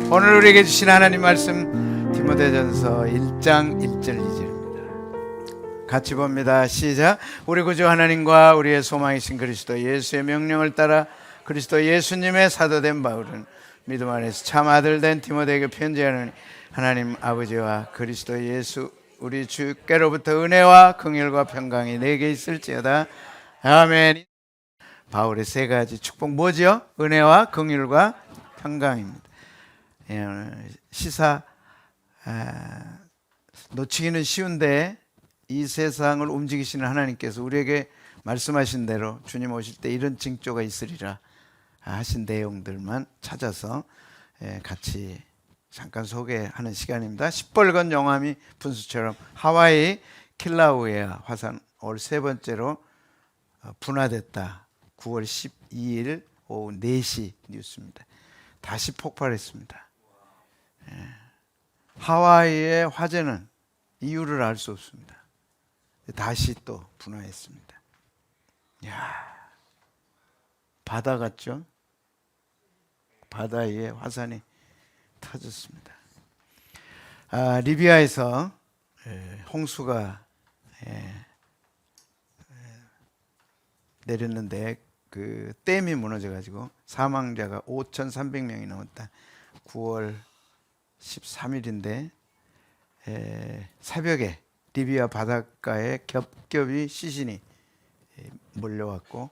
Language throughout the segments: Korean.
오늘 우리에게 주신 하나님 말씀 디모데전서 1장 1절 2절입니다. 같이 봅니다. 시작. 우리 구주 하나님과 우리의 소망이신 그리스도 예수의 명령을 따라 그리스도 예수님의 사도된 바울은 믿음 안에서 참 아들 된 디모데에게 편지하는 하나님 아버지와 그리스도 예수 우리 주께로부터 은혜와 긍휼과 평강이 내게 있을지어다. 아멘. 바울의 세 가지 축복 뭐죠? 은혜와 긍휼과 평강입니다. 시사 놓치기는 쉬운데 이 세상을 움직이시는 하나님께서 우리에게 말씀하신 대로 주님 오실 때 이런 징조가 있으리라 하신 내용들만 찾아서 같이 잠깐 소개하는 시간입니다. 시뻘건 용암이 분수처럼 하와이 킬라우에아 화산 올 세 번째로 분화됐다. 9월 12일 오후 4시 뉴스입니다. 다시 폭발했습니다. 하와이의 화재는 이유를 알 수 없습니다. 다시 또 분화했습니다. 이야, 바다 같죠? 바다 위에 화산이 터졌습니다. 리비아에서 홍수가 내렸는데 그 댐이 무너져가지고 사망자가 5,300명이 넘었다. 9월 13일인데 새벽에 리비아 바닷가에 겹겹이 시신이 몰려왔고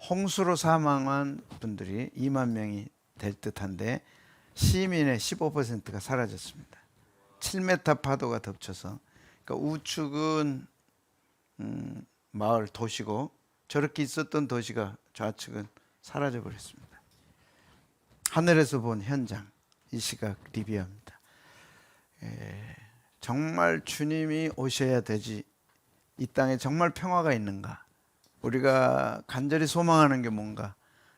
홍수로 사망한 분들이 2만 명이 될 듯한데 시민의 15%가 사라졌습니다. 7m 파도가 덮쳐서 그러니까 우측은 마을 도시고 저렇게 있었던 도시가 좌측은 사라져 버렸습니다. 하늘에서 본 현장 이 시각 리비아입니다. 정말 주님이 오셔야 되지 이 땅에 정말 평화가 있는가? 우리가 간절히 소망하는 게 뭔가?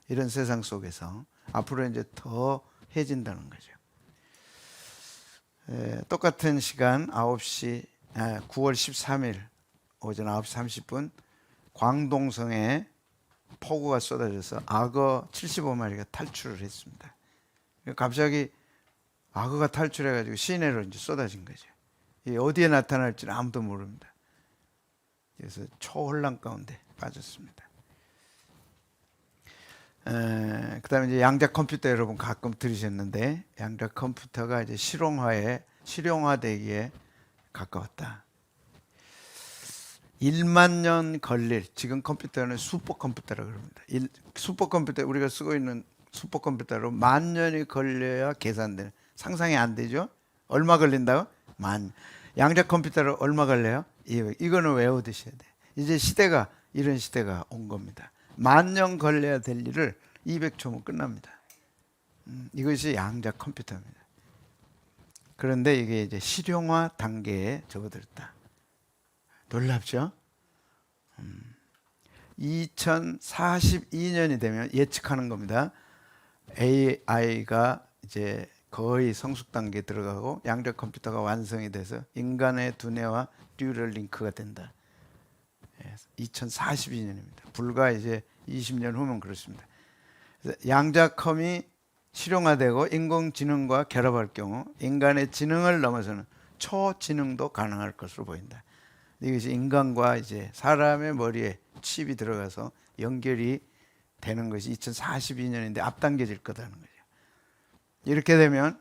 이런 세상 속에서 앞으로 이제 더 해진다는 거죠. 똑같은 시간 9월 13일 오전 9시 30분 광동성에 폭우가 쏟아져서 악어 75마리가 탈출을 했습니다. 갑자기 악어가 탈출해가지고 시내로 이제 쏟아진 거죠. 어디에 나타날지는 아무도 모릅니다. 그래서 초혼란 가운데 빠졌습니다. 그 다음에 이제 양자 컴퓨터 여러분 가끔 들으셨는데 양자 컴퓨터가 이제 실용화되기에 가까웠다. 1만 년 걸릴 지금 컴퓨터는 슈퍼컴퓨터라고 합니다. 슈퍼컴퓨터 우리가 쓰고 있는 슈퍼컴퓨터로 10,000년이 걸려야 계산되는 상상이 안 되죠? 얼마 걸린다고? 양자 컴퓨터로 얼마 걸려요? 이거는 외워두셔야 돼. 이제 시대가 이런 시대가 온 겁니다. 10,000년 걸려야 될 일을 200초면 끝납니다. 이것이 양자 컴퓨터입니다. 그런데 이게 이제 실용화 단계에 접어들었다. 놀랍죠? 2042년이 되면 예측하는 겁니다. AI가 이제 거의 성숙 단계에 들어가고 양자 컴퓨터가 완성이 돼서 인간의 두뇌와 뉴럴링크가 된다. 2042년입니다. 불과 이제 20년 후면 그렇습니다. 양자컴이 실용화되고 인공지능과 결합할 경우 인간의 지능을 넘어서는 초지능도 가능할 것으로 보인다. 이것이 인간과 이제 사람의 머리에 칩이 들어가서 연결이 되는 것이 2042년인데 앞당겨질 거다는 거죠. 이렇게 되면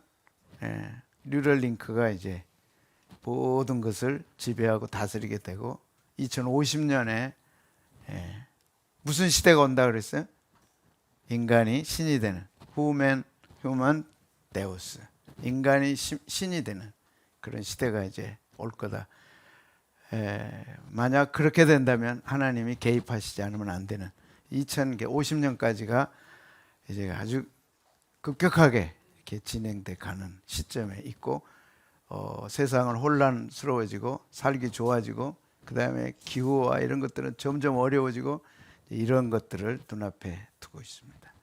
뉴럴링크가 이제 모든 것을 지배하고 다스리게 되고 2050년에 무슨 시대가 온다 그랬어요? 인간이 신이 되는 휴먼 데우스 인간이 신이 되는 그런 시대가 이제 올 거다. 만약 그렇게 된다면 하나님이 개입하시지 않으면 안 되는 2050년까지가 이제 아주 급격하게 이렇게 진행돼 가는 시점에 있고 세상은 혼란스러워지고 살기 좋아지고 그 다음에 기후와 이런 것들은 점점 어려워지고 이런 것들을 눈앞에 두고 있습니다.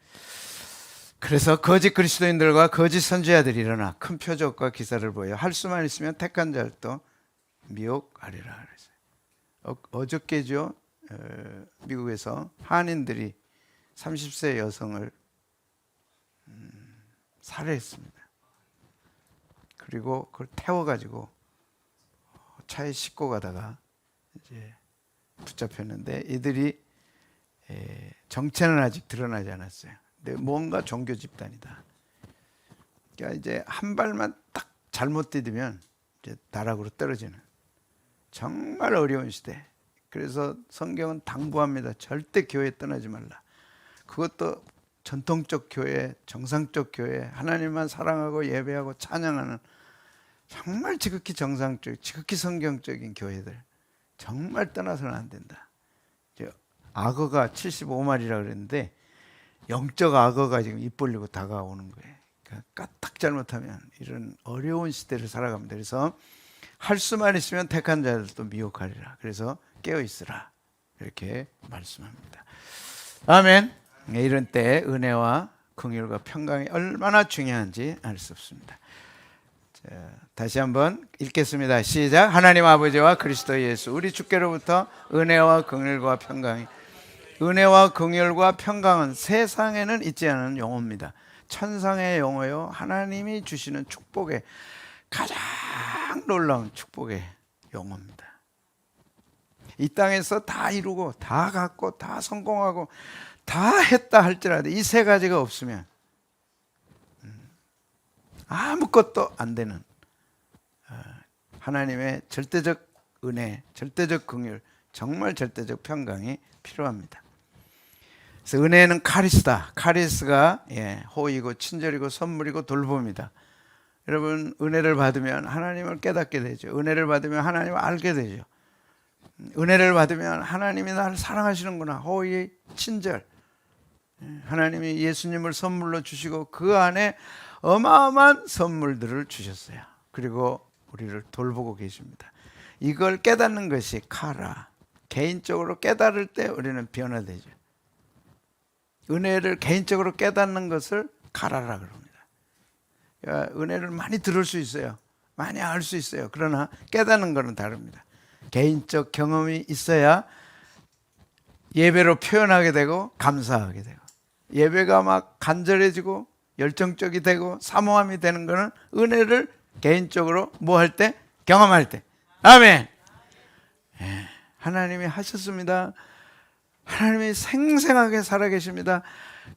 그래서 거짓 그리스도인들과 거짓 선지자들이 일어나 큰 표적과 기사를 보여 할 수만 있으면 택한 자를 또 미혹하리라 그랬어요. 어저께죠. 미국에서 한인들이 30세 여성을 살해했습니다. 그리고 그걸 태워가지고 차에 싣고 가다가 이제 붙잡혔는데 이들이 정체는 아직 드러나지 않았어요. 근데 뭔가 종교 집단이다. 그러니까 이제 한 발만 딱 잘못 디디면 이제 나락으로 떨어지는 정말 어려운 시대. 그래서 성경은 당부합니다. 절대 교회 떠나지 말라. 그것도 전통적 교회, 정상적 교회, 하나님만 사랑하고 예배하고 찬양하는 정말 지극히 정상적, 지극히 성경적인 교회들 정말 떠나서는 안 된다. 악어가 75마리라 그랬는데 영적 악어가 지금 입 벌리고 다가오는 거예요. 그러니까 까딱 잘못하면 이런 어려운 시대를 살아갑니다. 그래서 할 수만 있으면 택한 자들도 미혹하리라. 그래서 깨어 있으라. 이렇게 말씀합니다. 아멘. 이런 때 은혜와 긍휼과 평강이 얼마나 중요한지 알 수 없습니다. 자, 다시 한번 읽겠습니다. 시작. 하나님 아버지와 그리스도 예수 우리 주께로부터 은혜와 긍휼과 평강이, 은혜와 긍휼과 평강은 세상에는 있지 않은 용어입니다. 천상의 용어요, 하나님이 주시는 축복의 가장 놀라운 축복의 용어입니다. 이 땅에서 다 이루고 다 갖고 다 성공하고 다 했다 할지라도 이 세 가지가 없으면 아무것도 안 되는 하나님의 절대적 은혜, 절대적 긍휼, 정말 절대적 평강이 필요합니다. 그래서 은혜는 카리스다. 카리스가 호의고 친절이고 선물이고 돌봄이다. 여러분, 은혜를 받으면 하나님을 깨닫게 되죠. 은혜를 받으면 하나님을 알게 되죠. 은혜를 받으면 하나님이 나를 사랑하시는구나. 호의, 친절. 하나님이 예수님을 선물로 주시고 그 안에 어마어마한 선물들을 주셨어요. 그리고 우리를 돌보고 계십니다. 이걸 깨닫는 것이 카라. 개인적으로 깨달을 때 우리는 변화되죠. 은혜를 개인적으로 깨닫는 것을 카라라 그럽니다. 그러니까 은혜를 많이 들을 수 있어요. 많이 알 수 있어요. 그러나 깨닫는 것은 다릅니다. 개인적 경험이 있어야 예배로 표현하게 되고 감사하게 되고, 예배가 막 간절해지고 열정적이 되고 사모함이 되는 것은 은혜를 개인적으로 뭐 할 때? 경험할 때. 아멘. 하나님이 하셨습니다. 하나님이 생생하게 살아계십니다.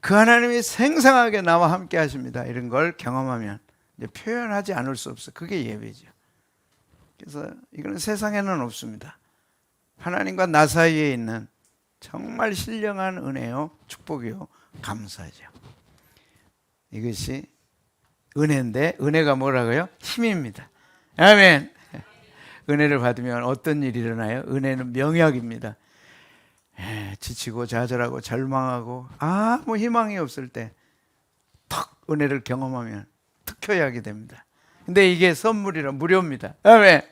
그 하나님이 생생하게 나와 함께 하십니다. 이런 걸 경험하면 이제 표현하지 않을 수 없어. 그게 예배죠. 그래서 이거는 세상에는 없습니다. 하나님과 나 사이에 있는 정말 신령한 은혜요, 축복이요, 감사죠. 이것이 은혜인데, 은혜가 뭐라고요? 힘입니다. 아멘. 은혜를 받으면 어떤 일이 일어나요? 은혜는 명약입니다. 지치고 좌절하고 절망하고 아무 희망이 없을 때 턱 은혜를 경험하면 특효약이 됩니다. 근데 이게 선물이라 무료입니다. 아멘.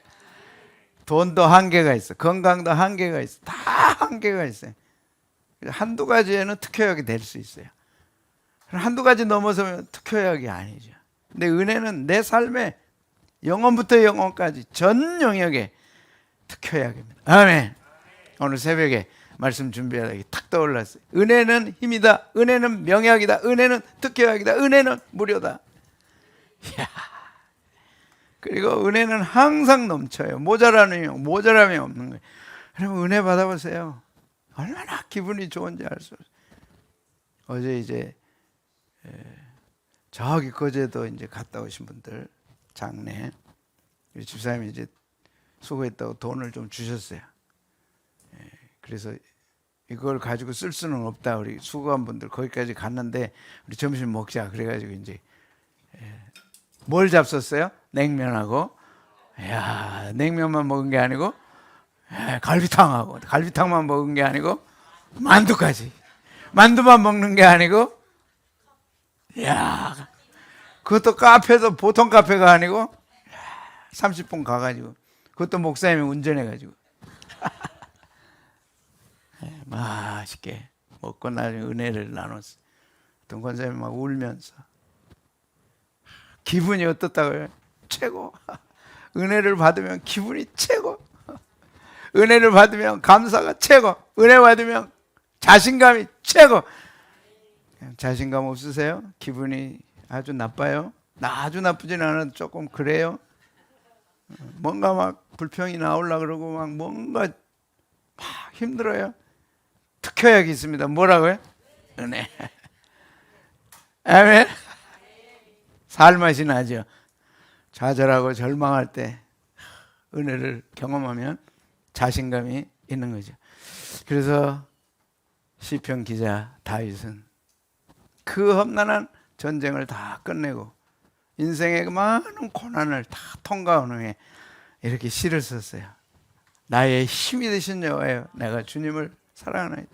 돈도 한계가 있어. 건강도 한계가 있어. 다 한계가 있어요. 한두 가지에는 특효약이 될 수 있어요. 한두 가지 넘어서면 특효약이 아니죠. 근데 은혜는 내 삶에 영혼부터 영혼까지 전 영역에 특효약입니다. 아멘. 오늘 새벽에 말씀 준비하다 탁 떠올랐어요. 은혜는 힘이다. 은혜는 명약이다. 은혜는 특효약이다. 은혜는 무료다. 이야. 그리고 은혜는 항상 넘쳐요. 모자람이 없는 거예요. 여러분, 은혜 받아보세요. 얼마나 기분이 좋은지 알 수 없어요. 어제 이제 저기 거제도 이제 갔다 오신 분들 장례, 우리 집사님이 이제 수고했다고 돈을 좀 주셨어요. 그래서 이걸 가지고 쓸 수는 없다. 우리 수고한 분들 거기까지 갔는데 우리 점심 먹자. 그래가지고 이제 뭘 잡섰어요? 냉면하고, 야, 냉면만 먹은 게 아니고 갈비탕하고, 갈비탕만 먹은 게 아니고 만두까지. 만두만 먹는 게 아니고, 야, 그것도 카페도 보통 카페가 아니고 30분 가가지고, 그것도 목사님이 운전해가지고 맛있게 먹고 나중에 은혜를 나눴어. 어떤 권사님이 막 울면서 기분이 어떻다고요? 최고. 은혜를 받으면 기분이 최고. 은혜를 받으면 감사가 최고. 은혜 받으면 자신감이 최고. 자신감 없으세요? 기분이 아주 나빠요? 나 아주 나쁘진 않아도 조금 그래요. 뭔가 막 불평이 나오려 그러고 막 뭔가 막 힘들어요. 특효약이 있습니다. 뭐라고요? 은혜. 아멘. 살맛이 나죠. 좌절하고 절망할 때 은혜를 경험하면 자신감이 있는 거죠. 그래서 시편 기자 다윗은 그 험난한 전쟁을 다 끝내고 인생의 많은 고난을 다 통과한 후에 이렇게 시를 썼어요. 나의 힘이 되신 여호와여, 내가 주님을 사랑하나이다.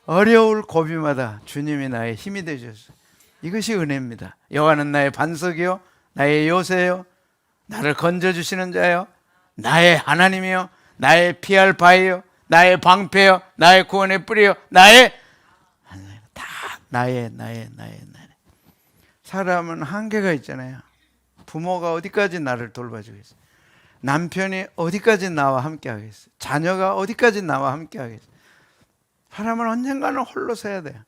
어려울 고비마다 주님이 나의 힘이 되셨어요. 이것이 은혜입니다. 여호와는 나의 반석이요 나의 요새요 나를 건져주시는 자요 나의 하나님이요 나의 피할 바위요 나의 방패요 나의 구원의 뿌리요 나의 다 나의. 사람은 한계가 있잖아요. 부모가 어디까지 나를 돌봐주겠어? 남편이 어디까지 나와 함께 하겠어? 자녀가 어디까지 나와 함께 하겠어? 사람은 언젠가는 홀로 서야 돼요.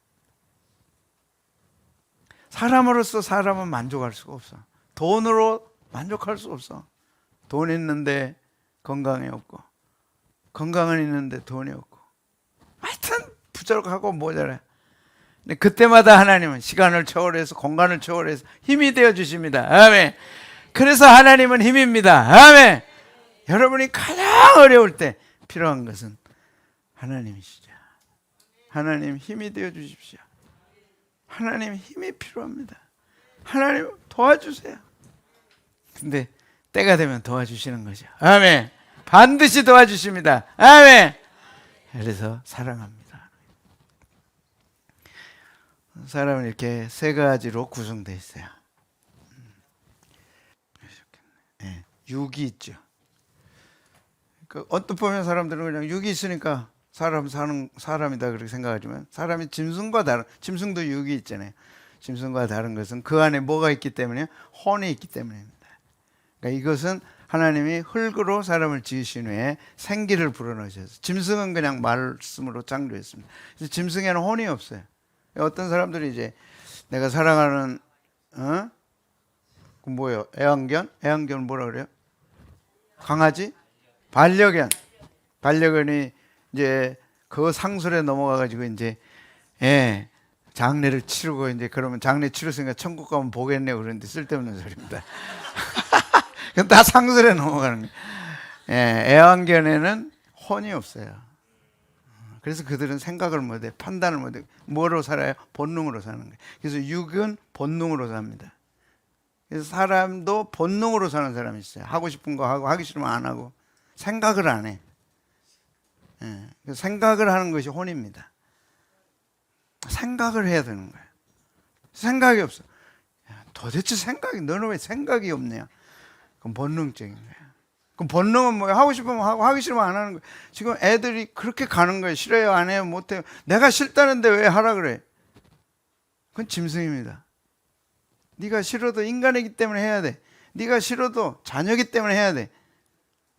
사람으로서 사람은 만족할 수가 없어. 돈으로 만족할 수 없어. 돈 있는데 건강이 없고, 건강은 있는데 돈이 없고, 하여튼 부족하고 모자라요. 근데 그때마다 하나님은 시간을 초월해서 공간을 초월해서 힘이 되어 주십니다. 아멘. 그래서 하나님은 힘입니다. 아멘. 여러분이 가장 어려울 때 필요한 것은 하나님이시죠. 하나님 힘이 되어 주십시오. 하나님 힘이 필요합니다. 하나님 도와주세요. 근데 때가 되면 도와주시는 거죠. 아멘. 반드시 도와주십니다. 아멘. 그래서 사랑합니다. 사람은 이렇게 세 가지로 구성되어 있어요. 네, 육이 있죠. 그 어떤 보면 사람들은 그냥 육이 있으니까 사람이다 그렇게 생각하지만 사람이 짐승과 다른, 짐승도 육이 있잖아요. 짐승과 다른 것은 그 안에 뭐가 있기 때문에 혼이 있기 때문입니다. 그러니까 이것은 하나님이 흙으로 사람을 지으신 후에 생기를 불어넣으셔서, 짐승은 그냥 말씀으로 창조했습니다. 그래서 짐승에는 혼이 없어요. 어떤 사람들이 이제 내가 사랑하는 그 뭐예요? 애완견 뭐라 그래요? 강아지? 반려견이 이제 그 상술에 넘어가가지고 이제 장례를 치르고 이제 그러면 장례 치렀으니까 천국 가면 보겠네 그러는데 쓸데없는 소리입니다. 그건 다 상술에 넘어가는 거예요. 애완견에는 혼이 없어요. 그래서 그들은 생각을 못해, 판단을 못해. 뭐로 살아요? 본능으로 사는 거예요. 그래서 육은 본능으로 삽니다. 그래서 사람도 본능으로 사는 사람이 있어요. 하고 싶은 거 하고, 하기 싫으면 안 하고, 생각을 안 해. 생각을 하는 것이 혼입니다. 생각을 해야 되는 거예요. 생각이 없어. 도대체 너는 왜 생각이 없냐? 그건 본능적인 거예요. 그럼 본능은 뭐야? 하고 싶으면 하고, 하기 싫으면 안 하는 거예요. 지금 애들이 그렇게 가는 거예요. 싫어요, 안 해요, 못 해요. 내가 싫다는데 왜 하라 그래? 그건 짐승입니다. 네가 싫어도 인간이기 때문에 해야 돼. 네가 싫어도 자녀이기 때문에 해야 돼.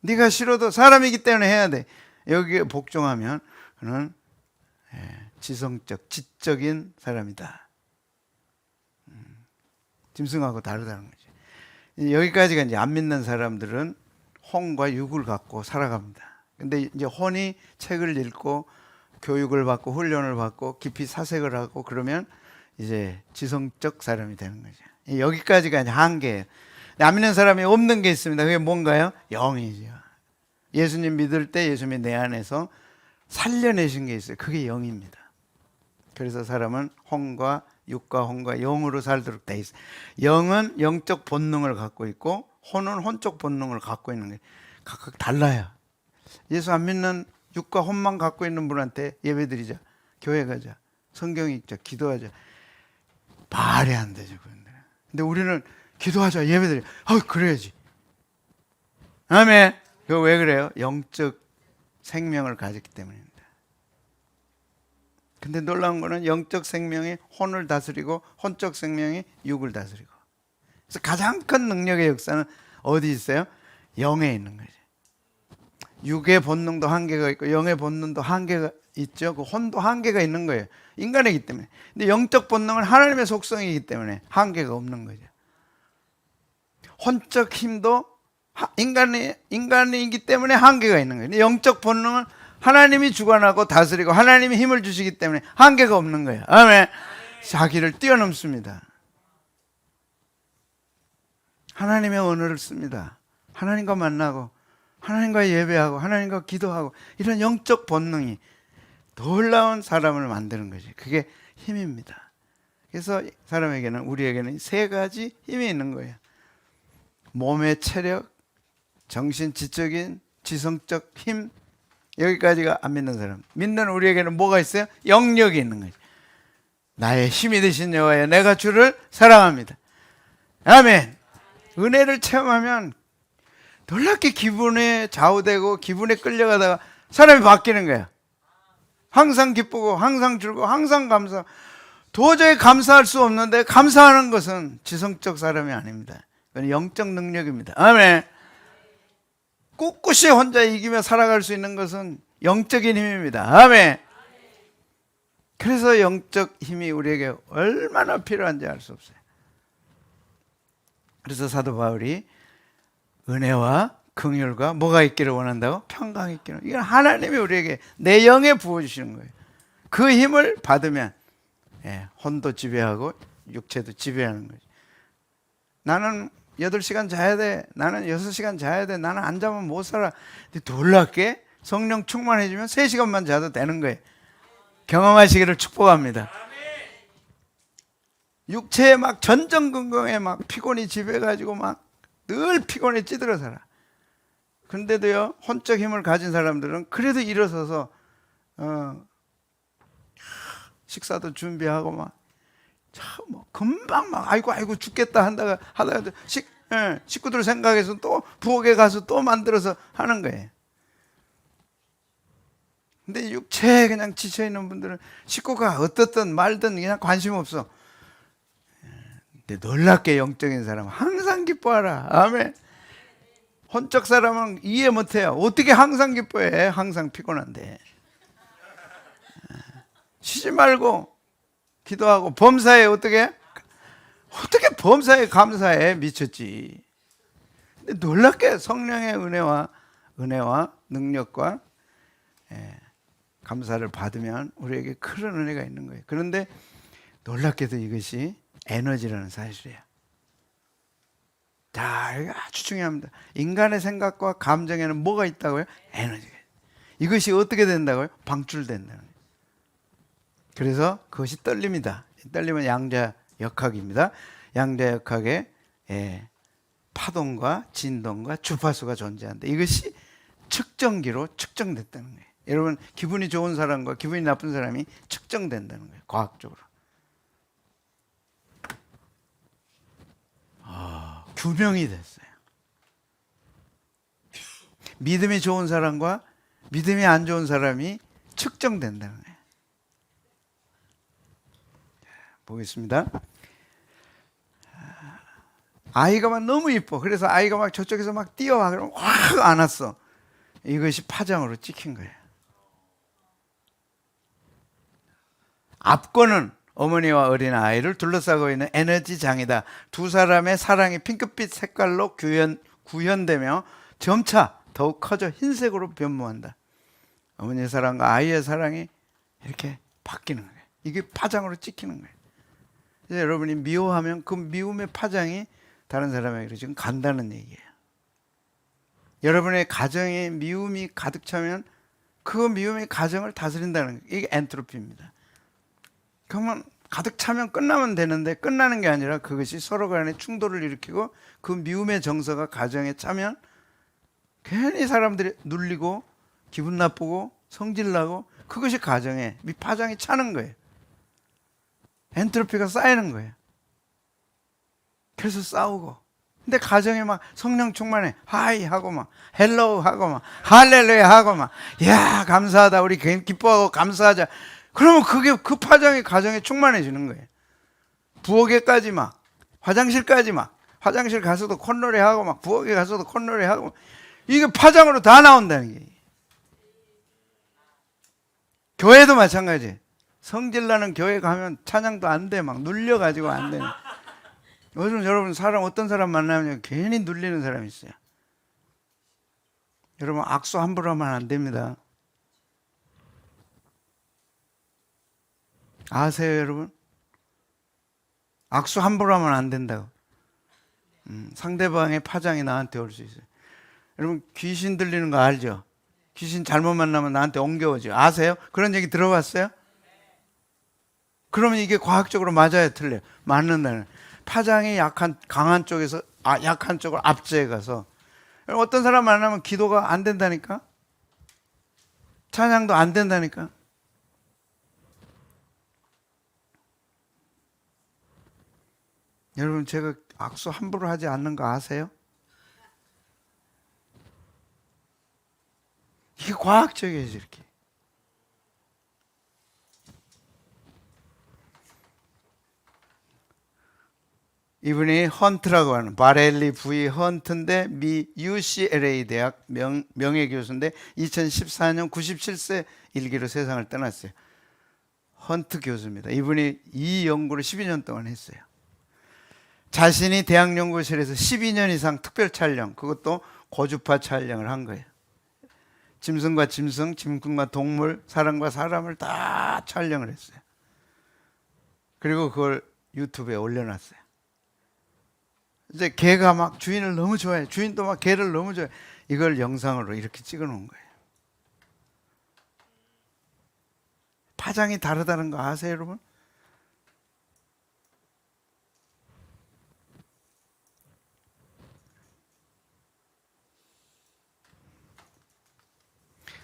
네가 싫어도 사람이기 때문에 해야 돼. 여기에 복종하면 그는 지성적, 지적인 사람이다. 짐승하고 다르다는 거죠. 여기까지가 이제 안 믿는 사람들은 혼과 육을 갖고 살아갑니다. 근데 이제 혼이 책을 읽고 교육을 받고 훈련을 받고 깊이 사색을 하고 그러면 이제 지성적 사람이 되는 거죠. 여기까지가 이제 한계예요. 안 믿는 사람이 없는 게 있습니다. 그게 뭔가요? 영이죠. 예수님 믿을 때 예수님이 내 안에서 살려내신 게 있어요. 그게 영입니다. 그래서 사람은 혼과 육과 혼과 영으로 살도록 돼 있어요. 영은 영적 본능을 갖고 있고 혼은 혼적 본능을 갖고 있는 거예요. 각각 달라요. 예수 안 믿는 육과 혼만 갖고 있는 분한테 예배드리자, 교회 가자, 성경 읽자, 기도하자, 말이 안 되죠. 근데 우리는 기도하자, 예배드려. 그래야지. 아멘. 그거 왜 그래요? 영적 생명을 가졌기 때문입니다. 근데 놀라운 거는 영적 생명이 혼을 다스리고 혼적 생명이 육을 다스리고. 그래서 가장 큰 능력의 역사는 어디 있어요? 영에 있는 거죠. 육의 본능도 한계가 있고 영의 본능도 한계가 있죠. 그 혼도 한계가 있는 거예요. 인간이기 때문에. 근데 영적 본능은 하나님의 속성이기 때문에 한계가 없는 거죠. 혼적 힘도 인간이기 때문에 한계가 있는 거예요. 영적 본능은 하나님이 주관하고 다스리고 하나님이 힘을 주시기 때문에 한계가 없는 거예요. 아멘. 자기를 뛰어넘습니다. 하나님의 언어를 씁니다. 하나님과 만나고 하나님과 예배하고 하나님과 기도하고 이런 영적 본능이 놀라운 사람을 만드는 거죠. 그게 힘입니다. 그래서 사람에게는, 우리에게는 세 가지 힘이 있는 거예요. 몸의 체력, 정신, 지적인, 지성적 힘. 여기까지가 안 믿는 사람. 믿는 우리에게는 뭐가 있어요? 영역이 있는 거죠. 나의 힘이 되신 여호와여, 내가 주를 사랑합니다. 아멘. 은혜를 체험하면 놀랍게 기분에 좌우되고 기분에 끌려가다가 사람이 바뀌는 거야. 항상 기쁘고 항상 즐거워 항상 감사. 도저히 감사할 수 없는데 감사하는 것은 지성적 사람이 아닙니다. 그건 영적 능력입니다. 아멘. 꿋꿋이 혼자 이기며 살아갈 수 있는 것은 영적인 힘입니다. 아멘. 그래서 영적 힘이 우리에게 얼마나 필요한지 알 수 없어요. 그래서 사도 바울이 은혜와 긍휼과 뭐가 있기를 원한다고? 평강이 있기를. 이건 하나님이 우리에게 내 영에 부어주시는 거예요. 그 힘을 받으면 혼도 지배하고 육체도 지배하는 거죠. 나는 8시간 자야 돼. 나는 6시간 자야 돼. 나는 안 자면 못 살아. 근데 놀랍게 성령 충만해지면 3시간만 자도 되는 거예요. 경험하시기를 축복합니다. 육체에 막 전전긍긍에 막 피곤이 지배해가지고 막 늘 피곤에 찌들어 살아. 그런데도요, 혼적 힘을 가진 사람들은 그래도 일어서서 식사도 준비하고 막 참 뭐 금방 막 아이고 죽겠다 하다가 식구들 생각해서 또 부엌에 가서 또 만들어서 하는 거예요. 근데 육체에 그냥 지쳐 있는 분들은 식구가 어떻든 말든 그냥 관심 없어. 근데 놀랍게 영적인 사람은 항상 기뻐하라. 아멘. 혼적 사람은 이해 못해요. 어떻게 항상 기뻐해? 항상 피곤한데. 쉬지 말고 기도하고 범사에 어떻게 범사에 감사해? 미쳤지. 근데 놀랍게 성령의 은혜와 능력과 감사를 받으면 우리에게 큰 은혜가 있는 거예요. 그런데 놀랍게도 이것이 에너지라는 사실이에요. 자, 이거 아주 중요합니다. 인간의 생각과 감정에는 뭐가 있다고요? 에너지가. 이것이 어떻게 된다고요? 방출된다는 거예요. 그래서 그것이 떨립니다. 떨림은 양자역학입니다. 양자역학에 파동과 진동과 주파수가 존재한다. 이것이 측정기로 측정됐다는 거예요. 여러분, 기분이 좋은 사람과 기분이 나쁜 사람이 측정된다는 거예요. 과학적으로. 규명이 됐어요. 믿음이 좋은 사람과 믿음이 안 좋은 사람이 측정된다는 거예요. 보겠습니다. 아이가 막 너무 이뻐. 그래서 아이가 막 저쪽에서 막 뛰어와. 그러면 확 안았어. 이것이 파장으로 찍힌 거예요. 앞거는 어머니와 어린 아이를 둘러싸고 있는 에너지장이다. 두 사람의 사랑이 핑크빛 색깔로 구현되며 점차 더욱 커져 흰색으로 변모한다. 어머니의 사랑과 아이의 사랑이 이렇게 바뀌는 거예요. 이게 파장으로 찍히는 거예요. 그래서 여러분이 미워하면 그 미움의 파장이 다른 사람에게 지금 간다는 얘기예요. 여러분의 가정에 미움이 가득 차면 그 미움이 가정을 다스린다는 거예요. 이게 엔트로피입니다. 그러면 가득 차면 끝나면 되는데 끝나는 게 아니라 그것이 서로 간에 충돌을 일으키고 그 미움의 정서가 가정에 차면 괜히 사람들이 눌리고 기분 나쁘고 성질나고 그것이 가정에 파장이 차는 거예요. 엔트로피가 쌓이는 거예요. 그래서 싸우고. 근데 가정에 막 성령 충만해. 하이 하고 막 헬로우 하고 막 할렐루야 하고 막 야 감사하다 우리 기뻐하고 감사하자. 그러면 그게 그 파장이 가정에 충만해지는 거예요. 부엌에까지 막 화장실까지 막 화장실 가서도 콧노래 하고 막 부엌에 가서도 콧노래 하고 이게 파장으로 다 나온다는 게. 교회도 마찬가지. 성질나는 교회 가면 찬양도 안 돼. 막 눌려가지고 안 돼. 요즘 여러분 어떤 사람 만나면 괜히 눌리는 사람이 있어요. 여러분 악수 함부로 하면 안 됩니다. 아세요 여러분? 악수 함부로 하면 안 된다고. 상대방의 파장이 나한테 올 수 있어요. 여러분 귀신 들리는 거 알죠? 귀신 잘못 만나면 나한테 옮겨오죠. 아세요? 그런 얘기 들어봤어요? 그러면 이게 과학적으로 맞아요, 틀려요? 맞는다는. 파장이 강한 쪽에서 약한 쪽으로 압제해 가서 어떤 사람 만나면 기도가 안 된다니까? 찬양도 안 된다니까? 여러분 제가 악수 함부로 하지 않는 거 아세요? 이게 과학적이에요, 이렇게. 이분이 헌트라고 하는 바렐리 V 헌트인데 미 UCLA 대학 명예교수인데 2014년 97세 일기로 세상을 떠났어요. 헌트 교수입니다. 이분이 이 연구를 12년 동안 했어요. 자신이 대학 연구실에서 12년 이상 특별 촬영, 그것도 고주파 촬영을 한 거예요. 짐승과 짐승, 짐승과 동물, 사람과 사람을 다 촬영을 했어요. 그리고 그걸 유튜브에 올려놨어요. 이제 개가 막 주인을 너무 좋아해. 주인도 막 개를 너무 좋아해. 이걸 영상으로 이렇게 찍어 놓은 거예요. 파장이 다르다는 거 아세요, 여러분?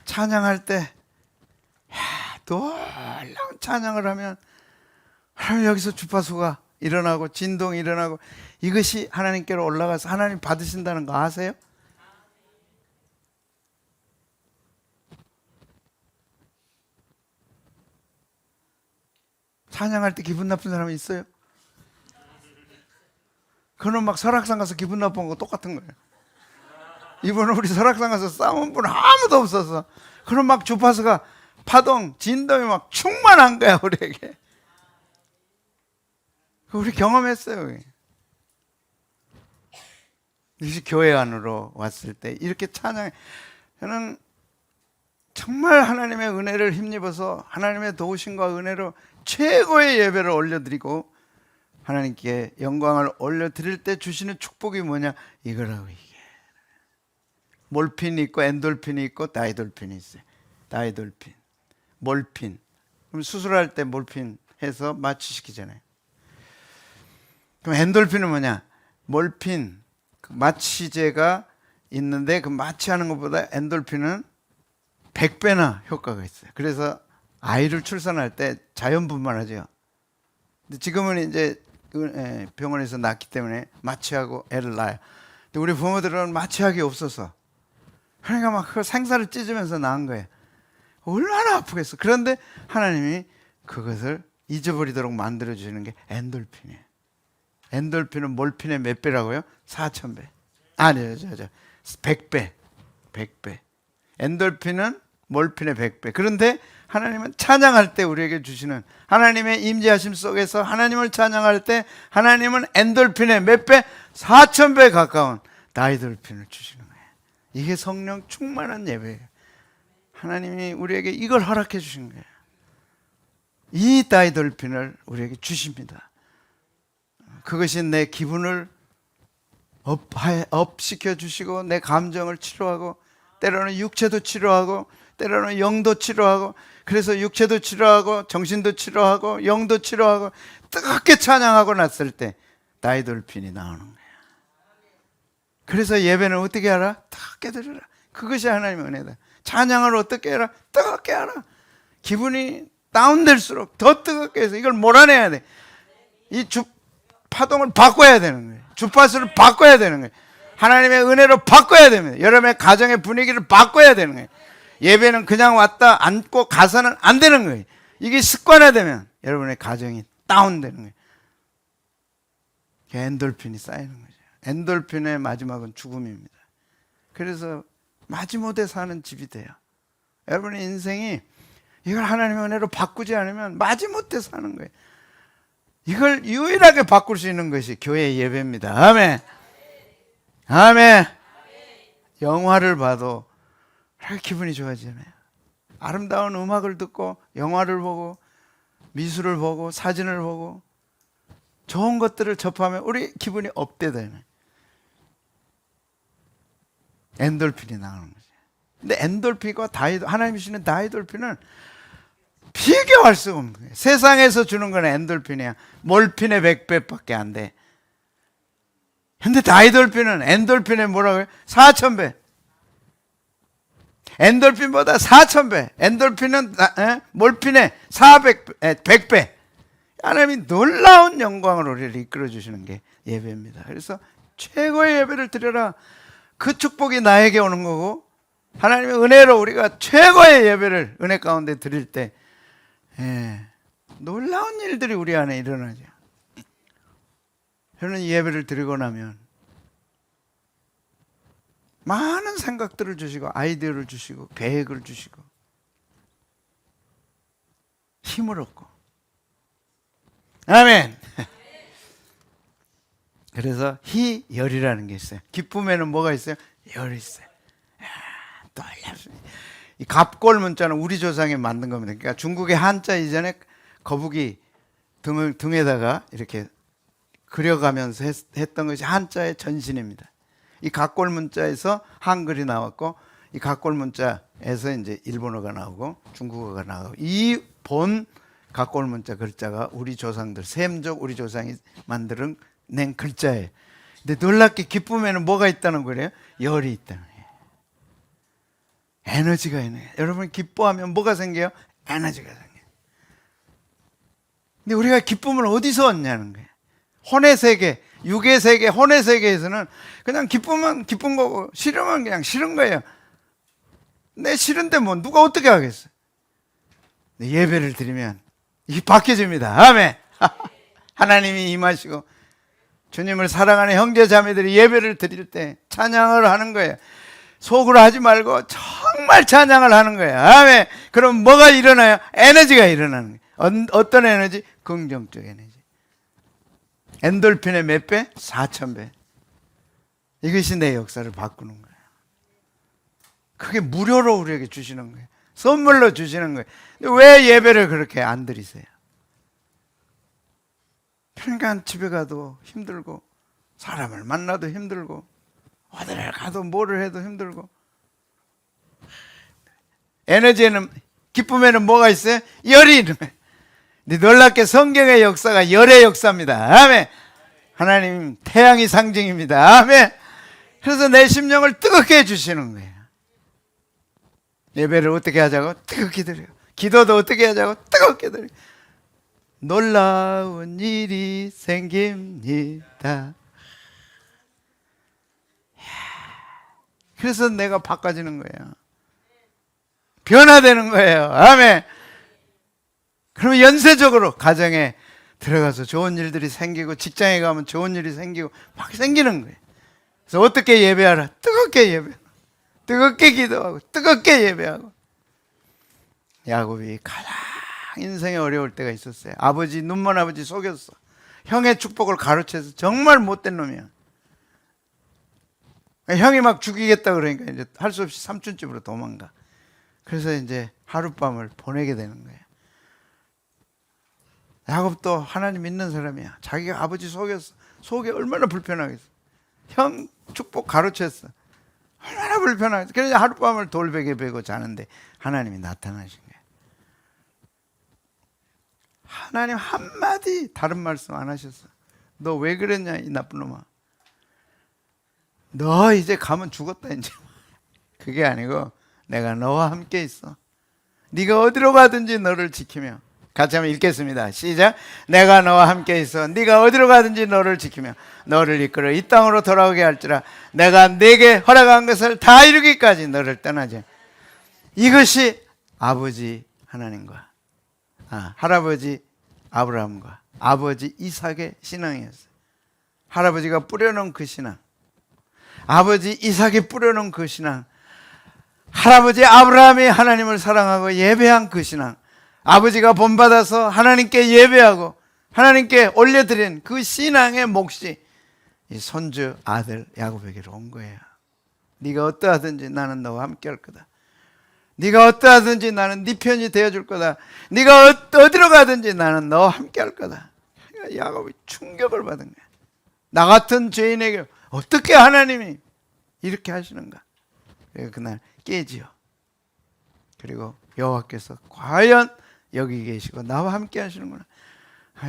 찬양할 때 놀라운 찬양을 하면 여기서 주파수가 일어나고 진동이 일어나고 이것이 하나님께로 올라가서 하나님 받으신다는 거 아세요? 찬양할 때 기분 나쁜 사람이 있어요? 그는 막 설악산 가서 기분 나쁜 거 똑같은 거예요. 이번에 우리 설악산 가서 싸운 분 아무도 없어서 그럼 막 주파수가 파동, 진동이 막 충만한 거야 우리에게. 우리 경험했어요. 이제 교회 안으로 왔을 때 이렇게 찬양해. 저는 정말 하나님의 은혜를 힘입어서 하나님의 도우심과 은혜로 최고의 예배를 올려드리고 하나님께 영광을 올려드릴 때 주시는 축복이 뭐냐 이거라고. 이게 몰핀이 있고 엔돌핀이 있고 다이돌핀이 있어요. 다이돌핀, 몰핀. 그럼 수술할 때 몰핀 해서 마취시키잖아요. 그럼 엔돌핀은 뭐냐? 몰핀, 그 마취제가 있는데 그 마취하는 것보다 엔돌핀은 100배나 효과가 있어요. 그래서 아이를 출산할 때 자연분만하죠. 근데 지금은 이제 병원에서 낳기 때문에 마취하고 애를 낳아요. 근데 우리 부모들은 마취하기 없어서 그러니까 막 그 생사를 찢으면서 낳은 거예요. 얼마나 아프겠어. 그런데 하나님이 그것을 잊어버리도록 만들어주시는 게 엔돌핀이에요. 엔돌핀은 몰핀의 몇 배라고요? 4,000배. 아니요, 100배. 100배. 엔돌핀은 몰핀의 100배. 그런데 하나님은 찬양할 때 우리에게 주시는 하나님의 임재하심 속에서 하나님을 찬양할 때 하나님은 엔돌핀의 몇 배? 4,000배 가까운 다이돌핀을 주시는 거예요. 이게 성령 충만한 예배예요. 하나님이 우리에게 이걸 허락해 주신 거예요. 이 다이돌핀을 우리에게 주십니다. 그것이 내 기분을 업시켜 주시고 내 감정을 치료하고 때로는 육체도 치료하고 때로는 영도 치료하고 그래서 육체도 치료하고 정신도 치료하고 영도 치료하고 뜨겁게 찬양하고 났을 때 다이돌핀이 나오는 거예요. 그래서 예배는 어떻게 하라? 뜨겁게 드려라. 그것이 하나님의 은혜다. 찬양을 어떻게 해라? 뜨겁게 하라. 기분이 다운될수록 더 뜨겁게 해서 이걸 몰아내야 돼. 이 파동을 바꿔야 되는 거예요. 주파수를 바꿔야 되는 거예요. 하나님의 은혜로 바꿔야 됩니다. 여러분의 가정의 분위기를 바꿔야 되는 거예요. 예배는 그냥 왔다 앉고 가서는 안 되는 거예요. 이게 습관화되면 여러분의 가정이 다운되는 거예요. 엔돌핀이 쌓이는 거죠. 엔돌핀의 마지막은 죽음입니다. 그래서 마지못해 사는 집이 돼요. 여러분의 인생이 이걸 하나님의 은혜로 바꾸지 않으면 마지못해 사는 거예요. 이걸 유일하게 바꿀 수 있는 것이 교회 예배입니다. 아멘. 아멘. 영화를 봐도 그렇게 기분이 좋아지잖아요. 아름다운 음악을 듣고 영화를 보고 미술을 보고 사진을 보고 좋은 것들을 접하면 우리 기분이 업되잖아요. 엔돌핀이 나오는 거죠. 근데 엔돌핀과 하나님이 주시는 다이돌핀은 비교할 수가 없는 거예요. 세상에서 주는 건 엔돌핀이야. 몰핀의 100배밖에 안 돼. 근데 다이돌핀은 엔돌핀의 뭐라고 해요? 4000배. 엔돌핀보다 4000배. 엔돌핀은 몰핀의 100배. 하나님이 놀라운 영광으로 우리를 이끌어 주시는 게 예배입니다. 그래서 최고의 예배를 드려라. 그 축복이 나에게 오는 거고, 하나님의 은혜로 우리가 최고의 예배를 은혜 가운데 드릴 때 놀라운 일들이 우리 안에 일어나죠. 저는 예배를 드리고 나면 많은 생각들을 주시고 아이디어를 주시고 계획을 주시고 힘을 얻고. 아멘. 그래서 희열이라는 게 있어요. 기쁨에는 뭐가 있어요? 열이 있어요. 놀랍습니다. 이 갑골 문자는 우리 조상이 만든 겁니다. 그러니까 중국의 한자 이전에 거북이 등에다가 이렇게 그려가면서 했던 것이 한자의 전신입니다. 이 갑골 문자에서 한글이 나왔고, 이 갑골 문자에서 이제 일본어가 나오고 중국어가 나오고, 이 본 갑골 문자 글자가 우리 조상들, 셈족 우리 조상이 낸 글자예요. 근데 놀랍게 기쁨에는 뭐가 있다는 거예요? 열이 있다는 거예요. 에너지가 있는 거예요. 여러분 기뻐하면 뭐가 생겨요? 에너지가 생겨요. 근데 우리가 기쁨을 어디서 얻냐는 거예요. 혼의 세계, 육의 세계, 혼의 세계에서는 그냥 기쁘면 기쁜 거고 싫으면 그냥 싫은 거예요. 내 싫은데 뭐 누가 어떻게 하겠어. 예배를 드리면 이게 바뀌어집니다. 아멘. 하나님이 임하시고 주님을 사랑하는 형제 자매들이 예배를 드릴 때 찬양을 하는 거예요. 속으로 하지 말고 정말 찬양을 하는 거예요. 아멘. 그럼 뭐가 일어나요? 에너지가 일어나는 거예요. 어떤 에너지? 긍정적 에너지. 엔돌핀의 몇 배? 4000배. 이것이 내 역사를 바꾸는 거예요. 그게 무료로 우리에게 주시는 거예요. 선물로 주시는 거예요. 왜 예배를 그렇게 안 드리세요? 그러니까 집에 가도 힘들고, 사람을 만나도 힘들고, 어디를 가도 뭐를 해도 힘들고. 에너지에는, 기쁨에는 뭐가 있어요? 열이 있는 거예요. 근데 놀랍게 성경의 역사가 열의 역사입니다. 아멘. 하나님 태양이 상징입니다. 아멘. 그래서 내 심령을 뜨겁게 해주시는 거예요. 예배를 어떻게 하자고? 뜨겁게 드려요. 기도도 어떻게 하자고? 뜨겁게 드려요. 놀라운 일이 생깁니다. 그래서 내가 바꿔지는 거예요. 변화되는 거예요. 아멘. 그러면 연쇄적으로 가정에 들어가서 좋은 일들이 생기고, 직장에 가면 좋은 일이 생기고 막 생기는 거예요. 그래서 어떻게 예배하라? 뜨겁게 예배하고, 뜨겁게 기도하고, 뜨겁게 예배하고. 야곱이 가장 인생에 어려울 때가 있었어요. 아버지, 눈먼 아버지 속였어. 형의 축복을 가로채서 정말 못된 놈이야. 형이 막 죽이겠다 그러니까 이제 할 수 없이 삼촌집으로 도망가. 그래서 이제 하룻밤을 보내게 되는 거예요. 야곱도 하나님 믿는 사람이야. 자기가 아버지 속였어. 속이 얼마나 불편하겠어. 형 축복 가로챘어. 얼마나 불편하겠어. 그래서 하룻밤을 돌베개 베고 자는데 하나님이 나타나신 거예요. 하나님 한마디 다른 말씀 안 하셨어. 너 왜 그랬냐 이 나쁜 놈아. 너 이제 가면 죽었다 이제. 그게 아니고 내가 너와 함께 있어. 네가 어디로 가든지 너를 지키며. 같이 한번 읽겠습니다. 시작. 내가 너와 함께 있어. 네가 어디로 가든지 너를 지키며 너를 이끌어 이 땅으로 돌아오게 할지라. 내가 네게 허락한 것을 다 이루기까지 너를 떠나지. 이것이 아버지 하나님과 할아버지 아브라함과 아버지 이삭의 신앙이었어요. 할아버지가 뿌려놓은 그 신앙, 아버지 이삭이 뿌려놓은 그 신앙, 할아버지 아브라함이 하나님을 사랑하고 예배한 그 신앙, 아버지가 본받아서 하나님께 예배하고 하나님께 올려드린 그 신앙의 몫이 이 손주 아들 야곱에게로 온 거예요. 네가 어떠하든지 나는 너와 함께 할 거다. 네가 어떠하든지 나는 네 편이 되어줄 거다. 네가 어디로 가든지 나는 너와 함께 할 거다. 야곱이 충격을 받은 거야. 나 같은 죄인에게 어떻게 하나님이 이렇게 하시는가. 그래서 그날 깨지요. 그리고 여호와께서 과연 여기 계시고 나와 함께 하시는구나.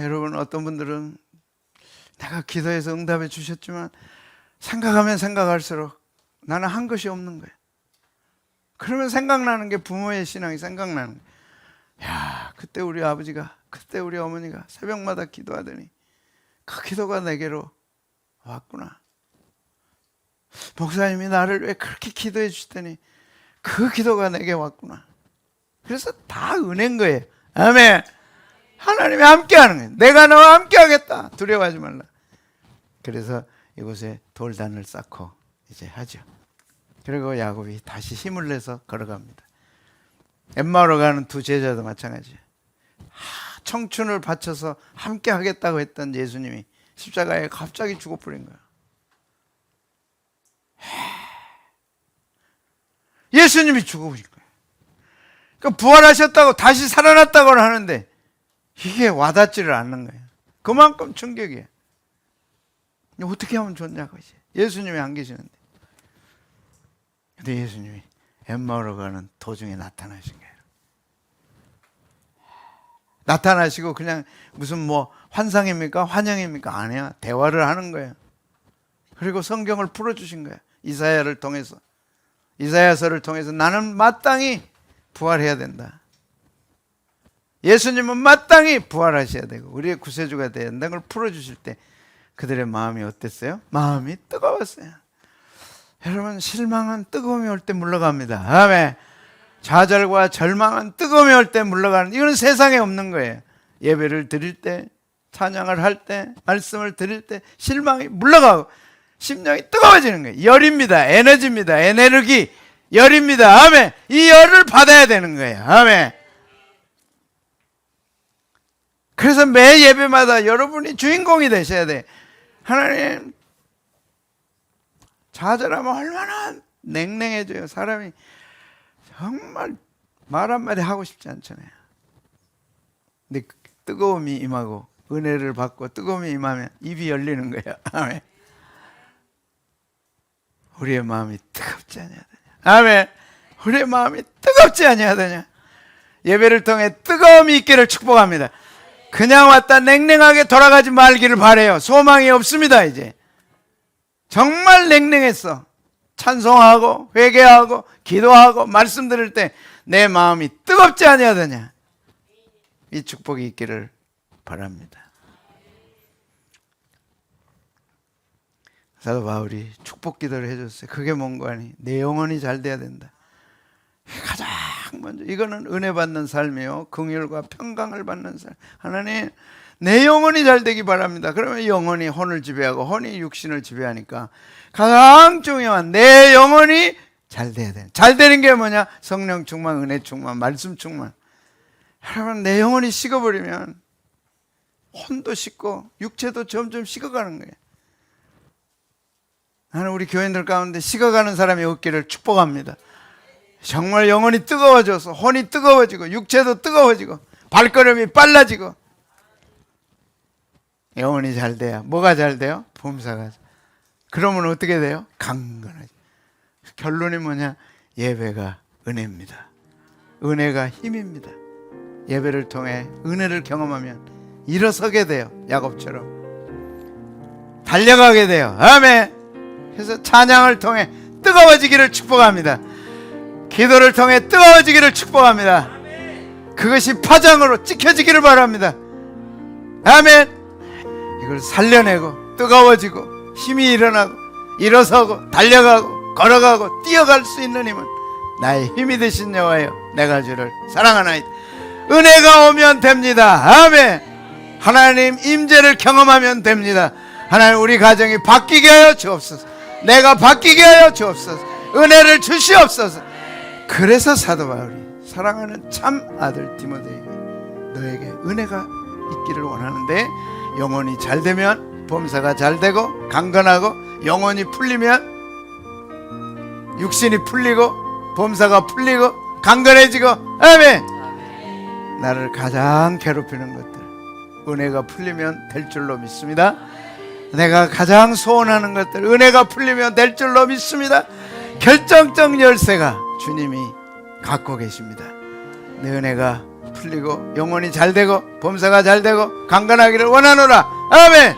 여러분, 어떤 분들은 내가 기도해서 응답해 주셨지만 생각하면 생각할수록 나는 한 것이 없는 거예요. 그러면 생각나는 게 부모의 신앙이 생각나는 거예요. 야, 그때 우리 아버지가, 그때 우리 어머니가 새벽마다 기도하더니 그 기도가 내게로 왔구나. 목사님이 나를 왜 그렇게 기도해 주시더니 그 기도가 내게 왔구나. 그래서 다 은혜인 거예요. 아멘. 하나님이 함께 하는 거예요. 내가 너와 함께 하겠다. 두려워하지 말라. 그래서 이곳에 돌단을 쌓고 이제 하죠. 그리고 야곱이 다시 힘을 내서 걸어갑니다. 엠마오로 가는 두 제자도 마찬가지예요. 청춘을 바쳐서 함께 하겠다고 했던 예수님이 십자가에 갑자기 죽어버린 거예요. 예수님이 죽어버린 거예요. 그러니까 부활하셨다고 다시 살아났다고 하는데 이게 와닿지를 않는 거예요. 그만큼 충격이에요. 어떻게 하면 좋냐고 이제. 예수님이 안 계시는데. 근데 예수님이 엠마오로 가는 도중에 나타나신 거예요. 나타나시고 그냥 무슨 뭐 환상입니까? 환영입니까? 아니야. 대화를 하는 거예요. 그리고 성경을 풀어주신 거예요. 이사야를 통해서. 이사야서를 통해서 나는 마땅히 부활해야 된다. 예수님은 마땅히 부활하셔야 되고 우리의 구세주가 되어야 된다는 걸 풀어주실 때 그들의 마음이 어땠어요? 마음이 뜨거웠어요. 여러분, 실망은 뜨거움이 올 때 물러갑니다. 아멘. 좌절과 절망은 뜨거움이 올 때 물러가는, 이건 세상에 없는 거예요. 예배를 드릴 때, 찬양을 할 때, 말씀을 드릴 때 실망이 물러가고 심령이 뜨거워지는 거예요. 열입니다. 에너지입니다. 에너지, 열입니다. 아멘. 이 열을 받아야 되는 거예요. 아멘. 그래서 매 예배마다 여러분이 주인공이 되셔야 돼. 하나님, 좌절하면 얼마나 냉랭해져요. 사람이 정말 말 한마디 하고 싶지 않잖아요. 근데 뜨거움이 임하고 은혜를 받고 뜨거움이 임하면 입이 열리는 거예요. 아멘. 우리의 마음이 뜨겁지 아니하더냐. 아멘. 우리의 마음이 뜨겁지 아니하더냐. 예배를 통해 뜨거움이 있기를 축복합니다. 그냥 왔다 냉랭하게 돌아가지 말기를 바라요. 소망이 없습니다. 이제 정말 냉랭했어. 찬송하고 회개하고 기도하고 말씀 들을 때 내 마음이 뜨겁지 아니하더냐. 이 축복이 있기를 바랍니다. 사도 바울이 축복 기도를 해줬어요. 그게 뭔가 아니, 내 영혼이 잘 돼야 된다. 가장 먼저 이거는 은혜 받는 삶이요, 긍휼과 평강을 받는 삶. 하나님, 내 영혼이 잘 되기 바랍니다. 그러면 영혼이 혼을 지배하고 혼이 육신을 지배하니까 가장 중요한 내 영혼이 잘 돼야 돼. 잘 되는 게 뭐냐? 성령 충만, 은혜 충만, 말씀 충만. 여러분, 내 영혼이 식어버리면 혼도 식고 육체도 점점 식어가는 거예요. 나는 우리 교인들 가운데 식어가는 사람이 없기를 축복합니다. 정말 영혼이 뜨거워져서 혼이 뜨거워지고 육체도 뜨거워지고 발걸음이 빨라지고 영혼이 잘 돼야 뭐가 잘 돼요? 범사가. 그러면 어떻게 돼요? 강건하죠. 결론이 뭐냐? 예배가 은혜입니다. 은혜가 힘입니다. 예배를 통해 은혜를 경험하면 일어서게 돼요. 야곱처럼 달려가게 돼요. 아멘. 그래서 찬양을 통해 뜨거워지기를 축복합니다. 기도를 통해 뜨거워지기를 축복합니다. 그것이 파장으로 찍혀지기를 바랍니다. 아멘. 이걸 살려내고 뜨거워지고 힘이 일어나고 일어서고 달려가고 걸어가고 뛰어갈 수 있는 힘은 나의 힘이 되신 여호와여, 내가 주를 사랑하나이다. 은혜가 오면 됩니다. 아멘. 하나님 임재를 경험하면 됩니다. 하나님, 우리 가정이 바뀌게 하여 주옵소서. 내가 바뀌게 하여 주옵소서. 은혜를 주시옵소서. 그래서 사도 바울이 사랑하는 참 아들 디모데에게 너에게 은혜가 있기를 원하는데, 영혼이 잘 되면 범사가 잘 되고 강건하고, 영혼이 풀리면 육신이 풀리고 범사가 풀리고 강건해지고. 아멘. 나를 가장 괴롭히는 것들, 은혜가 풀리면 될 줄로 믿습니다. 내가 가장 소원하는 것들, 은혜가 풀리면 될 줄로 믿습니다. 결정적 열쇠가 주님이 갖고 계십니다. 내 은혜가 풀리고 영혼이 잘 되고 범사가 잘 되고 강건하기를 원하노라. 아멘.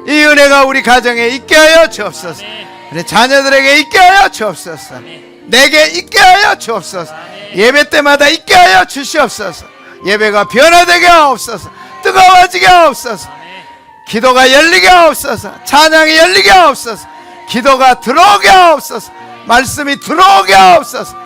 이 은혜가 우리 가정에 있게 하여 주옵소서. 우리 자녀들에게 있게 하여 주옵소서. 내게 있게 하여 주옵소서. 예배 때마다 있게 하여 주시옵소서. 예배가 변화되게 하옵소서. 뜨거워지게 하옵소서. 기도가 열리게 하옵소서. 찬양이 열리게 하옵소서. 기도가 들어오게 하옵소서. 말씀이 들어오게 하옵소서.